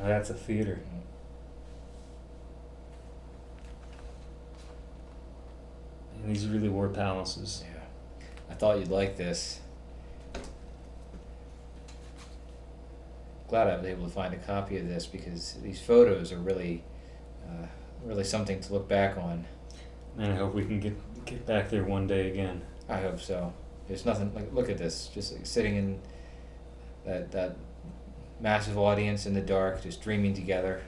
that's a theater. And these really were palaces. Yeah. I thought you'd like this. Glad I was able to find a copy of this because these photos are really, really something to look back on. Man, I hope we can get back there one day again. I hope so. There's nothing like, look at this, just like sitting in that massive audience in the dark, just dreaming together,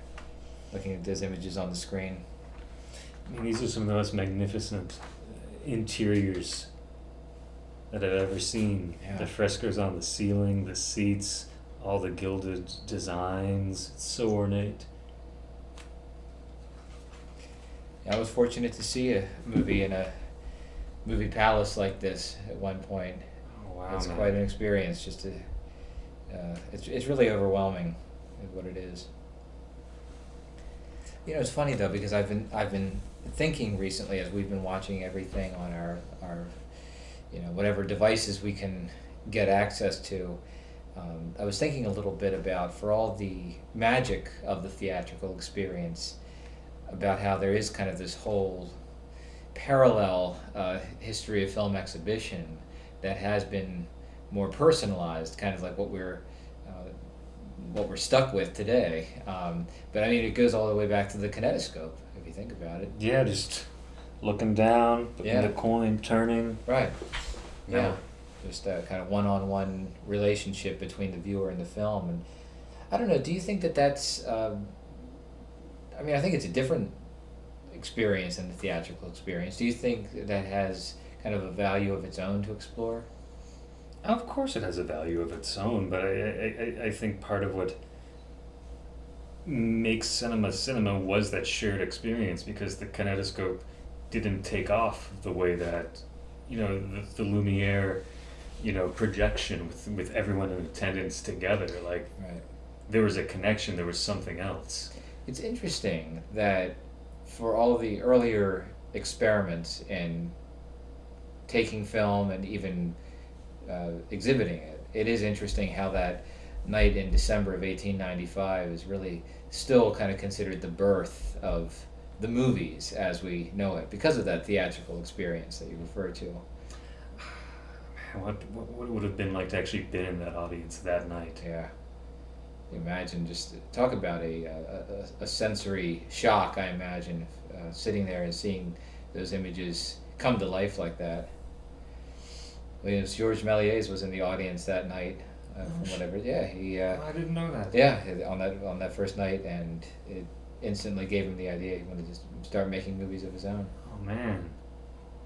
looking at those images on the screen. I mean, these are some of the most magnificent interiors that I've ever seen. Yeah. The frescoes on the ceiling, the seats, all the gilded designs. It's so ornate. I was fortunate to see a movie in a movie palace like this at one point. Oh, wow, It's man. quite an experience. Just to, it's really overwhelming, is what it is. You know, it's funny though because I've been thinking recently as we've been watching everything on our whatever devices we can get access to. I was thinking a little bit about, for all the magic of the theatrical experience, about how there is kind of this whole parallel history of film exhibition that has been more personalized, kind of like what we're stuck with today. But I mean, it goes all the way back to the kinetoscope, if you think about it. Yeah, just looking down, putting Yeah. the coin, turning. Right. Yeah. Yeah. Just a kind of one-on-one relationship between the viewer and the film. And I don't know, do you think that that's... I mean, I think it's a different experience than the theatrical experience. Do you think that has kind of a value of its own to explore? Of course it has a value of its own, but I think part of what makes cinema was that shared experience, because the kinetoscope didn't take off the way that, the Lumiere, projection with everyone in attendance together. Like, Right. there was a connection, there was something else. It's interesting that for all the earlier experiments in taking film and even exhibiting it, it is interesting how that night in December of 1895 is really still kind of considered the birth of the movies as we know it, because of that theatrical experience that you referred to. Man, what would it have been like to actually been in that audience that night? Yeah. Imagine, just talk about a sensory shock, I imagine, sitting there and seeing those images come to life like that. George Méliès was in the audience that night, from whatever. Yeah, he. I didn't know that. Yeah, on that first night, and it instantly gave him the idea he wanted to just start making movies of his own. Oh man,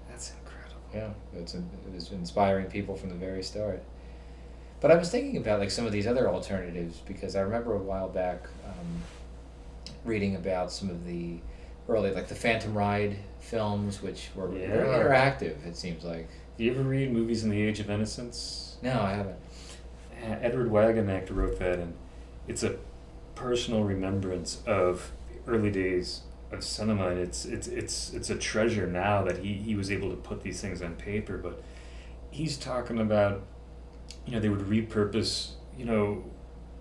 that's incredible. Yeah, it was inspiring people from the very start. But I was thinking about like some of these other alternatives, because I remember a while back reading about some of the early, like the Phantom Ride films, which were very interactive, it seems like. Do you ever read Movies in the Age of Innocence? No, I haven't. Edward Wagenknecht wrote that, and it's a personal remembrance of the early days of cinema, and it's a treasure now that he was able to put these things on paper. But he's talking about, they would repurpose,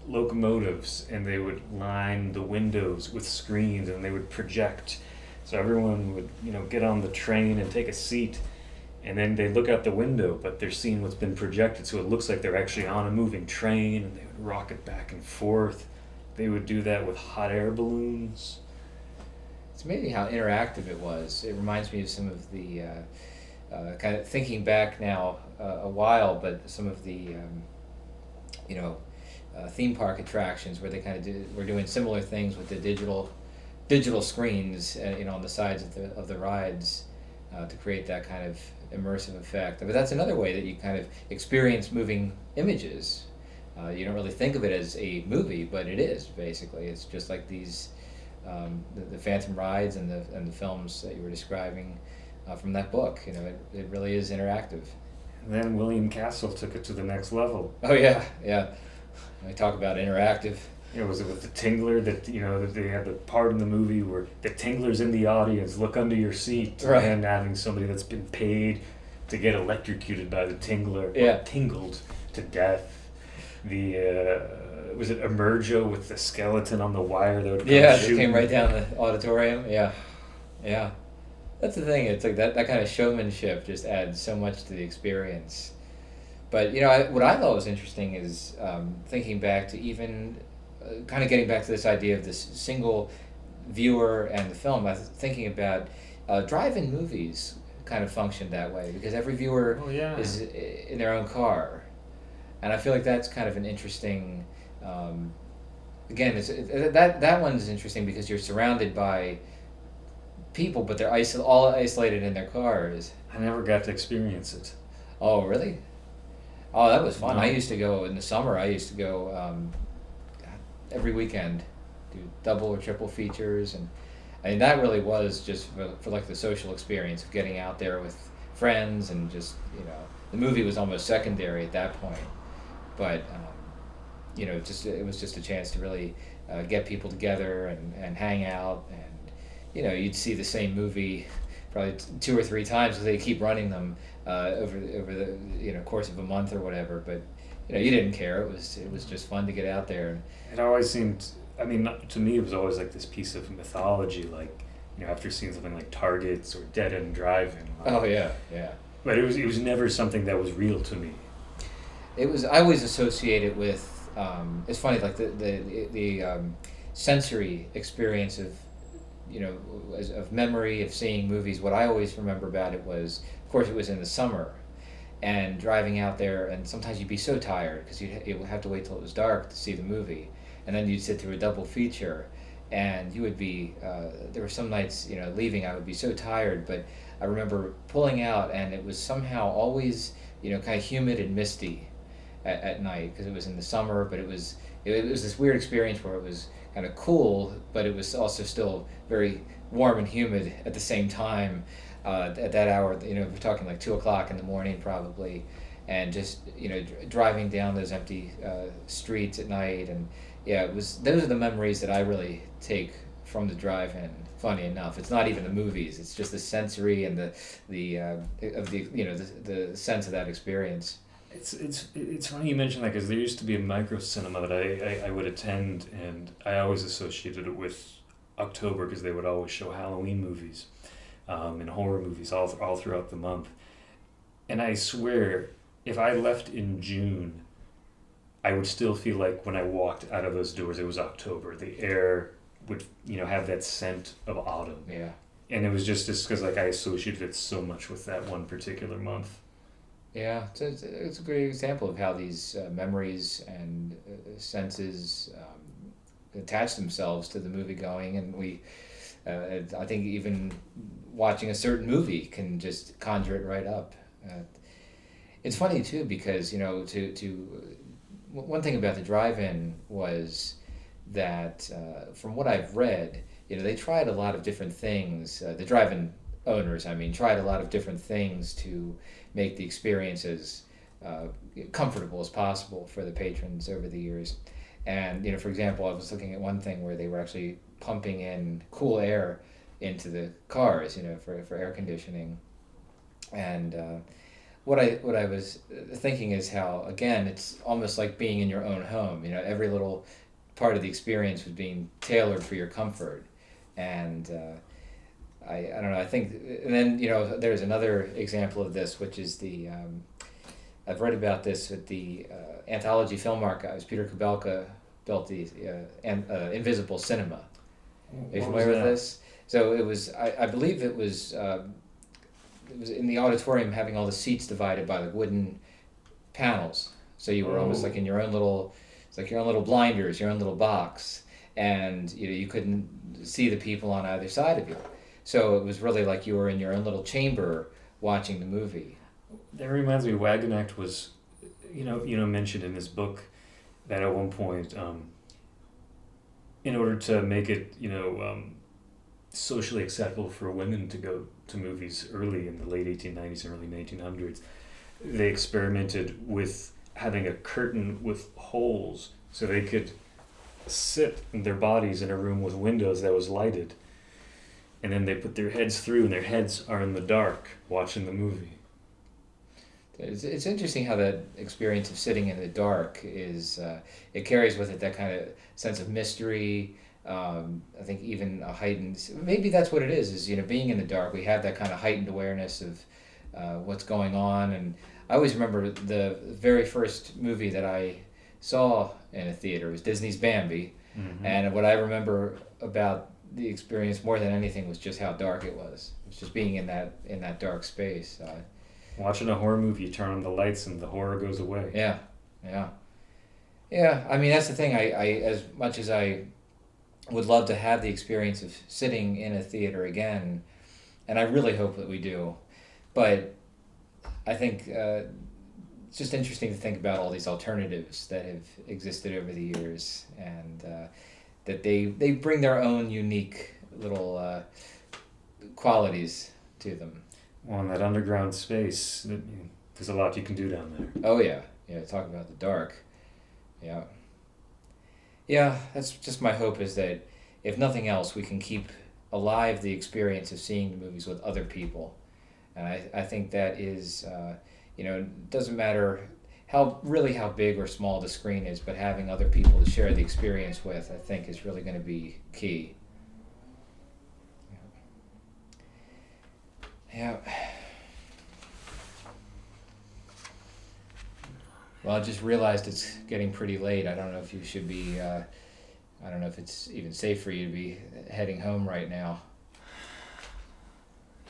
locomotives, and they would line the windows with screens, and they would project, so everyone would, get on the train and take a seat, and then they look out the window, but they're seeing what's been projected, so it looks like they're actually on a moving train, and they would rock it back and forth. They would do that with hot air balloons. It's amazing how interactive it was. It reminds me of some of the, kind of thinking back now a while, but some of the, theme park attractions where they kind of were doing similar things with the digital screens, on the sides of the rides, to create that kind of immersive effect. But that's another way that you kind of experience moving images. You don't really think of it as a movie, but it is basically. It's just like these, the Phantom Rides and the films that you were describing from that book. It really is interactive. And then William Castle took it to the next level. Oh yeah. I talk about interactive. Was it with the Tingler that, that they had the part in the movie where the Tingler's in the audience, look under your seat, right, and having somebody that's been paid to get electrocuted by the Tingler, yeah, tingled to death. The was it Emerjo with the skeleton on the wire that would come Yeah, it shooting? came right down the auditorium. Yeah, yeah. That's the thing. It's like that kind of showmanship just adds so much to the experience. But what I thought was interesting is thinking back to even kind of getting back to this idea of this single viewer and the film. I was thinking about drive-in movies kind of function that way because every viewer Oh yeah. is in their own car, and I feel like that's kind of an interesting. Again, that one's interesting because you're surrounded by people, but they're all isolated in their cars. I never got to experience it. Oh, really? Oh, that was fun. No. I used to go in the summer. I used to go every weekend, do double or triple features, and I mean that really was just for like the social experience of getting out there with friends and just the movie was almost secondary at that point, but just it was just a chance to really get people together and hang out, and you'd see the same movie probably 2 or 3 times because they keep running them over the course of a month or whatever. But you didn't care. It was just fun to get out there. It always seemed. I mean, to me, it was always like this piece of mythology. Like, after seeing something like Targets or Dead End Drive-In. Oh yeah, yeah. But it was never something that was real to me. It was. I always associate it with. It's funny, like the sensory experience of of memory of seeing movies. What I always remember about it was, of course, it was in the summer, and driving out there, and sometimes you'd be so tired because you would have to wait till it was dark to see the movie, and then you'd sit through a double feature, and you would be. There were some nights, leaving, I would be so tired, but I remember pulling out, and it was somehow always, kind of humid and misty at night because it was in the summer, but it was this weird experience where it was kind of cool, but it was also still very warm and humid at the same time. At that hour, we're talking like 2:00 in the morning probably, and just driving down those empty streets at night, and those are the memories that I really take from the drive-in. Funny enough, it's not even the movies; it's just the sensory and the sense of that experience. It's funny you mention that because there used to be a micro cinema that I would attend, and I always associated it with October because they would always show Halloween movies and horror movies all throughout the month. And I swear, if I left in June, I would still feel like when I walked out of those doors, it was October. The air would have that scent of autumn. Yeah. And it was just because like I associated it so much with that one particular month. Yeah, it's a great example of how these memories and senses attach themselves to the movie going, and I think even watching a certain movie can just conjure it right up. It's funny too because one thing about the drive-in was that from what I've read, they tried a lot of different things. The drive-in owners, tried a lot of different things to make the experience as comfortable as possible for the patrons over the years. And, for example, I was looking at one thing where they were actually pumping in cool air into the cars, for air conditioning. And what I was thinking is how, again, it's almost like being in your own home. Every little part of the experience was being tailored for your comfort. And I don't know, I think, and then, there's another example of this, which is I've read about this at the Anthology Film Archives. Peter Kubelka built the Invisible Cinema. Are you familiar with this? So it was, I believe it was in the auditorium having all the seats divided by the wooden panels. So you were almost like in your own little, it's like your own little blinders, your own little box. And, you couldn't see the people on either side of you. So it was really like you were in your own little chamber watching the movie. That reminds me, Wagonact was, mentioned in his book that at one point, in order to make it, socially acceptable for women to go to movies early in the late 1890s and early 1900s, they experimented with having a curtain with holes so they could sit in their bodies in a room with windows that was lighted. And then they put their heads through, and their heads are in the dark watching the movie. It's interesting how that experience of sitting in the dark is, it carries with it that kind of sense of mystery. I think even a heightened, maybe that's what it is, being in the dark, we have that kind of heightened awareness of what's going on. And I always remember the very first movie that I saw in a theater was Disney's Bambi. Mm-hmm. And what I remember about the experience more than anything was just how dark it was. It was just being in that dark space. Watching a horror movie, you turn on the lights and the horror goes away. Yeah. I mean, that's the thing. I as much as I would love to have the experience of sitting in a theater again, and I really hope that we do, but I think it's just interesting to think about all these alternatives that have existed over the years, and that they bring their own unique little qualities to them. Well, in that underground space, there's a lot you can do down there. Oh yeah, talk about the dark. Yeah, that's just my hope, is that if nothing else, we can keep alive the experience of seeing the movies with other people. And I think that is, it doesn't matter how big or small the screen is, but having other people to share the experience with, I think, is really going to be key. Yeah. Well, I just realized it's getting pretty late. I don't know if you should be, I don't know if it's even safe for you to be heading home right now.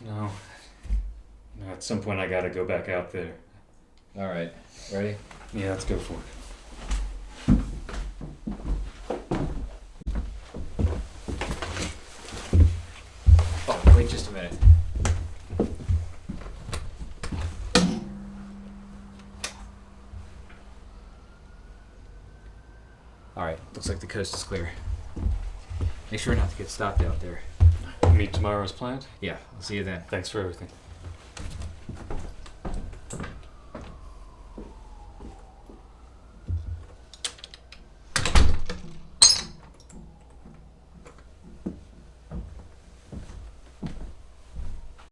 No. At some point I gotta go back out there. All right. Ready? Yeah, let's go for it. Oh, wait just a minute. All right, looks like the coast is clear. Make sure not to get stopped out there. Meet tomorrow as planned? Yeah, I'll see you then. Thanks for everything.